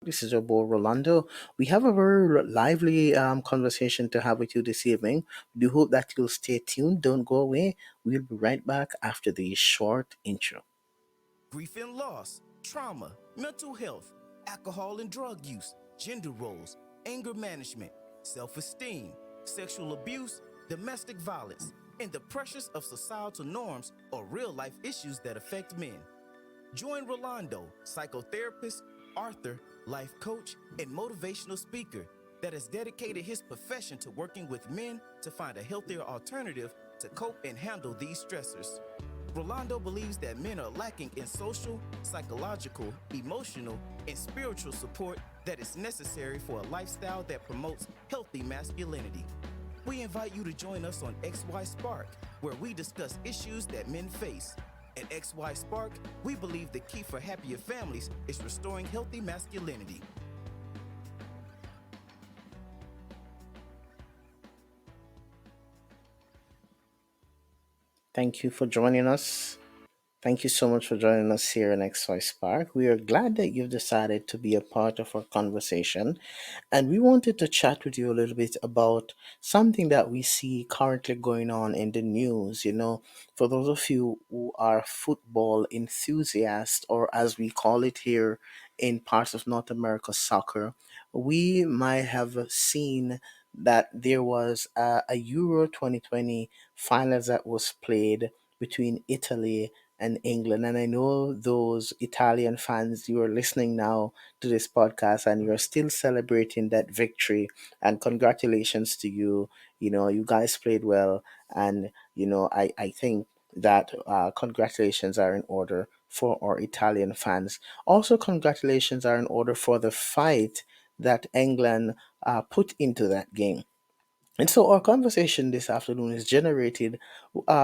This is your boy Rolando. We have a very lively conversation to have with you this evening. We do hope that you'll stay tuned. Don't go away. We'll be right back after the short intro. Grief and loss, trauma, mental health, alcohol and drug use, gender roles, anger management, self esteem, sexual abuse, domestic violence, and the pressures of societal norms or real life issues that affect men. Join Rolando, psychotherapist, author, life coach, and motivational speaker that has dedicated his profession to working with men to find a healthier alternative to cope and handle these stressors. Rolando believes that men are lacking in social, psychological, emotional, and spiritual support that is necessary for a lifestyle that promotes healthy masculinity. We invite you to join us on XY Spark, where we discuss issues that men face. At XY Spark, we believe the key for happier families is restoring healthy masculinity. Thank you for joining us. Thank you so much for joining us here in XY Spark. We are glad that you've decided to be a part of our conversation. And we wanted to chat with you a little bit about something that we see currently going on in the news. For those of you who are football enthusiasts, or as we call it here in parts of North America, soccer, we might have seen that there was a Euro 2020 finals that was played between Italy and England. And I know those Italian fans, you are listening now to this podcast and you're still celebrating that victory. And congratulations to you. You guys played well. And, I think that congratulations are in order for our Italian fans. Also, congratulations are in order for the fight that England put into that game. And so our conversation this afternoon is generated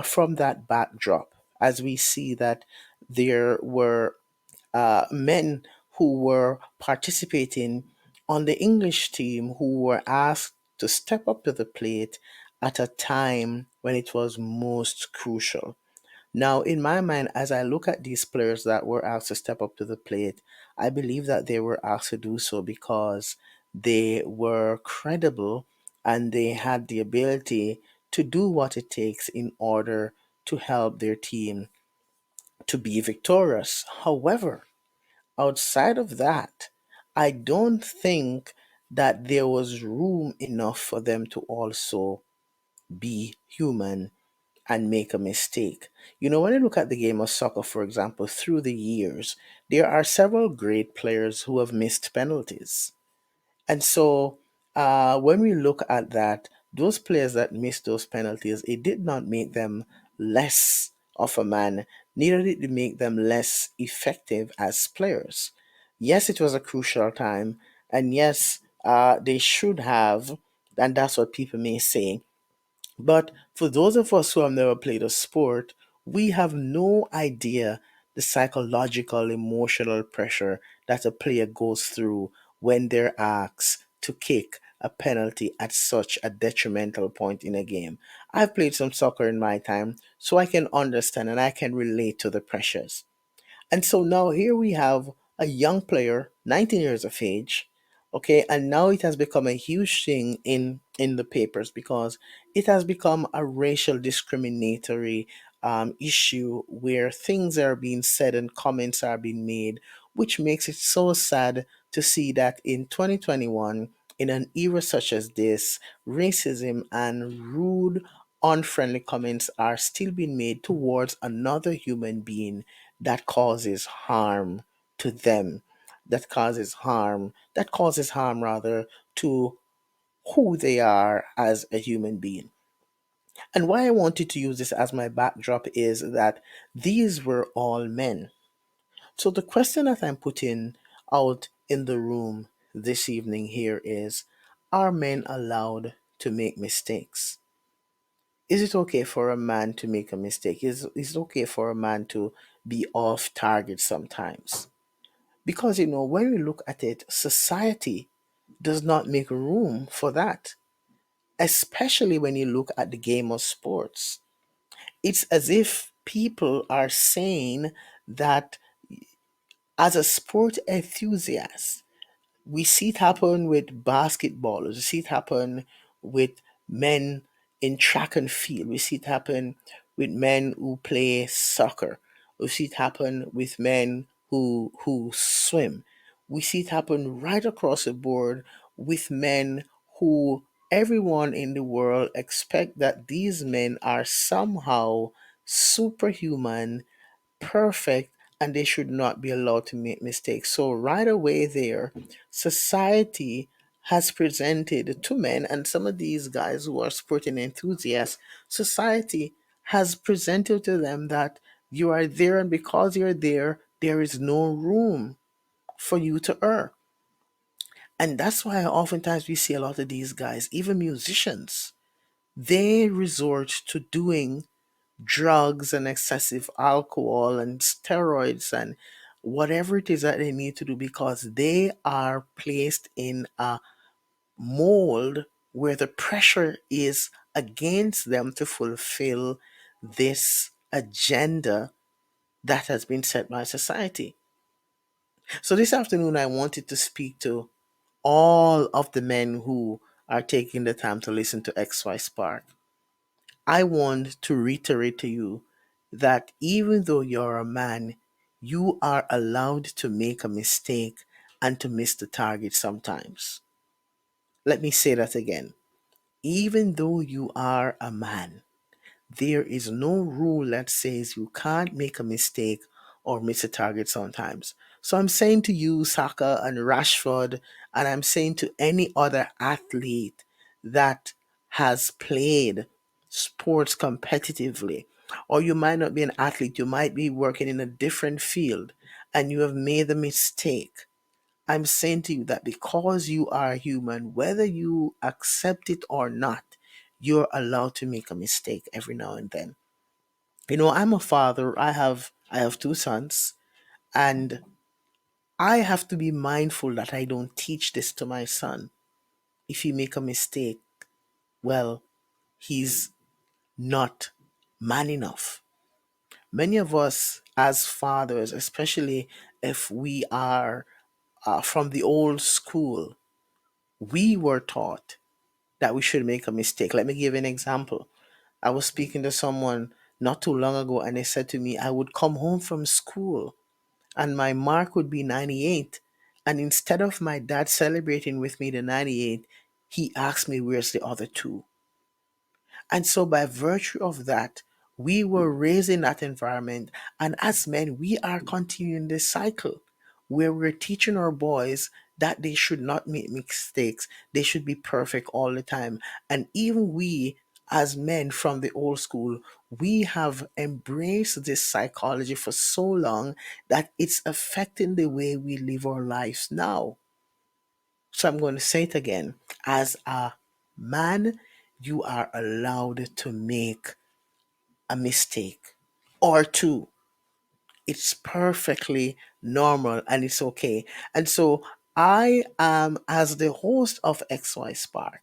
from that backdrop as we see that there were men who were participating on the English team who were asked to step up to the plate at a time when it was most crucial. Now, in my mind, as I look at these players that were asked to step up to the plate, I believe that they were asked to do so because they were credible and they had the ability to do what it takes in order to help their team to be victorious. However, outside of that, I don't think that there was room enough for them to also be human and make a mistake. When you look at the game of soccer, for example, through the years, there are several great players who have missed penalties. And so when we look at that, those players that missed those penalties, it did not make them less of a man, neither did it make them less effective as players. Yes, it was a crucial time, and yes, they should have, and that's what people may say, but for those of us who have never played a sport, we have no idea the psychological, emotional pressure that a player goes through when they're asked to kick a penalty at such a detrimental point in a game. I've played some soccer in my time, so I can understand and I can relate to the pressures. And so now here we have a young player, 19 years of age, okay, and now it has become a huge thing in the papers because it has become a racial discriminatory issue where things are being said and comments are being made, which makes it so sad to see that in 2021, in an era such as this, racism and rude, unfriendly comments are still being made towards another human being that causes harm to them, that causes harm rather to who they are as a human being. And why I wanted to use this as my backdrop is that these were all men. So the question that I'm putting out in the room this evening here is, are men allowed to make mistakes? Is it okay for a man to make a mistake? Is it okay for a man to be off target sometimes? Because, when we look at it, society does not make room for that, especially when you look at the game of sports. It's as if people are saying that as a sport enthusiast, We see it happen with basketballers. We see it happen with men in track and field. We see it happen with men who play soccer. We see it happen with men who swim. We see it happen right across the board with men who everyone in the world expect that these men are somehow superhuman, perfect, and they should not be allowed to make mistakes. So, right away, there, society has presented to men, and some of these guys who are sporting enthusiasts, society has presented to them that you are there, and because you're there, there is no room for you to err. And that's why oftentimes we see a lot of these guys, even musicians, they resort to doing drugs and excessive alcohol and steroids and whatever it is that they need to do because they are placed in a mold where the pressure is against them to fulfill this agenda that has been set by society. So this afternoon, I wanted to speak to all of the men who are taking the time to listen to XY Spark. I want to reiterate to you that even though you're a man, you are allowed to make a mistake and to miss the target sometimes. Let me say that again. Even though you are a man, there is no rule that says you can't make a mistake or miss a target sometimes. So I'm saying to you, Saka and Rashford, and I'm saying to any other athlete that has played sports competitively, or you might not be an athlete, you might be working in a different field and you have made a mistake. I'm saying to you that because you are human, whether you accept it or not, you're allowed to make a mistake every now and then. I'm a father. I have two sons, and I have to be mindful that I don't teach this to my son. If you make a mistake, well, he's not man enough. Many of us as fathers, especially if we are from the old school, we were taught that we should make a mistake. Let me give you an example. I was speaking to someone not too long ago, and they said to me, I would come home from school and my mark would be 98. And instead of my dad celebrating with me the 98, he asked me, where's the other two? And so, by virtue of that, we were raised in that environment. And as men, we are continuing this cycle where we're teaching our boys that they should not make mistakes, they should be perfect all the time. And even we, as men from the old school, we have embraced this psychology for so long that it's affecting the way we live our lives now. So I'm going to say it again. As a man, you are allowed to make a mistake or two. It's perfectly normal and it's okay. And so I am, as the host of XY Spark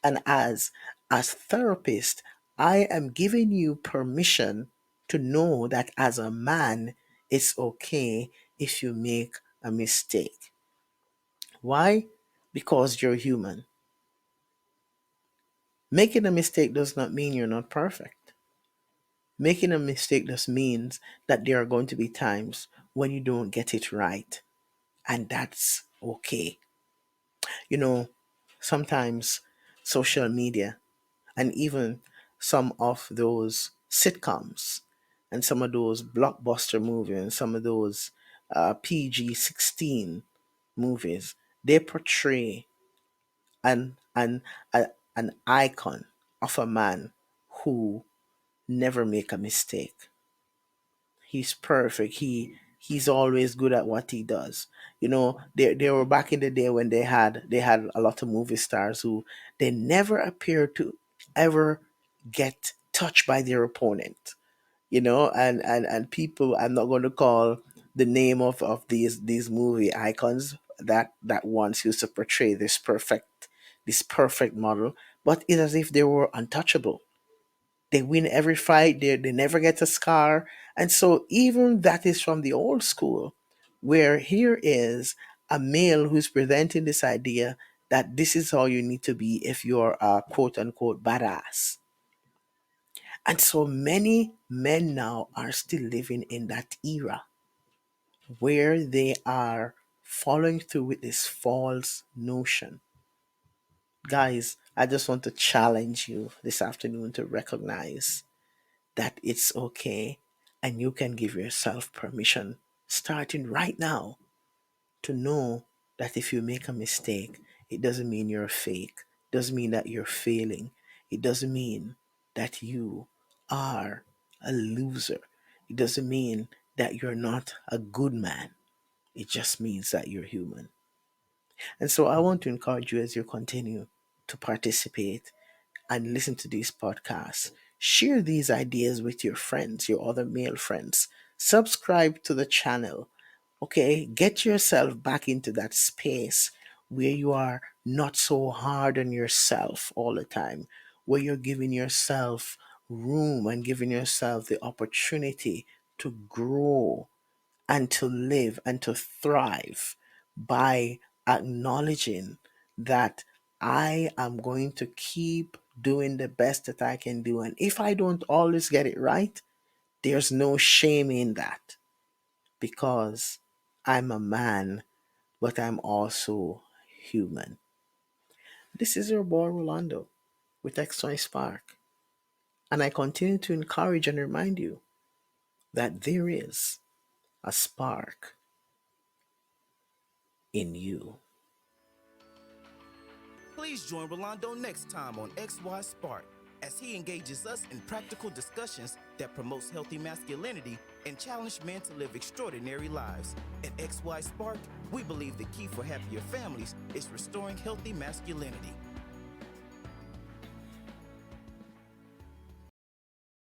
and as therapist, I am giving you permission to know that as a man, it's okay if you make a mistake. Why? Because you're human. Making a mistake does not mean you're not perfect. Making a mistake just means that there are going to be times when you don't get it right, and that's okay. You know, sometimes social media and even some of those sitcoms and some of those blockbuster movies and some of those PG-16 movies, they portray an an icon of a man who never make a mistake. He's perfect. He's always good at what he does. They were back in the day when they had a lot of movie stars who they never appeared to ever get touched by their opponent. And people, I'm not going to call the name of these movie icons that once used to portray this perfect model, but it's as if they were untouchable. They win every fight. They never get a scar. And so even that is from the old school, where here is a male who's presenting this idea that this is how you need to be if you're a quote unquote badass. And so many men now are still living in that era where they are following through with this false notion. Guys, I just want to challenge you this afternoon to recognize that it's okay and you can give yourself permission starting right now to know that if you make a mistake, it doesn't mean you're fake, doesn't mean that you're failing, it doesn't mean that you are a loser, it doesn't mean that you're not a good man, it just means that you're human. And so I want to encourage you as you continue to participate and listen to these podcasts. Share these ideas with your friends, your other male friends. Subscribe to the channel. Okay, get yourself back into that space where you are not so hard on yourself all the time, where you're giving yourself room and giving yourself the opportunity to grow and to live and to thrive by acknowledging that I am going to keep doing the best that I can do. And if I don't always get it right, there's no shame in that because I'm a man, but I'm also human. This is your boy Rolando with XY Spark. And I continue to encourage and remind you that there is a spark in you. Please join Rolando next time on XY Spark as he engages us in practical discussions that promotes healthy masculinity and challenge men to live extraordinary lives. At XY Spark, we believe the key for happier families is restoring healthy masculinity.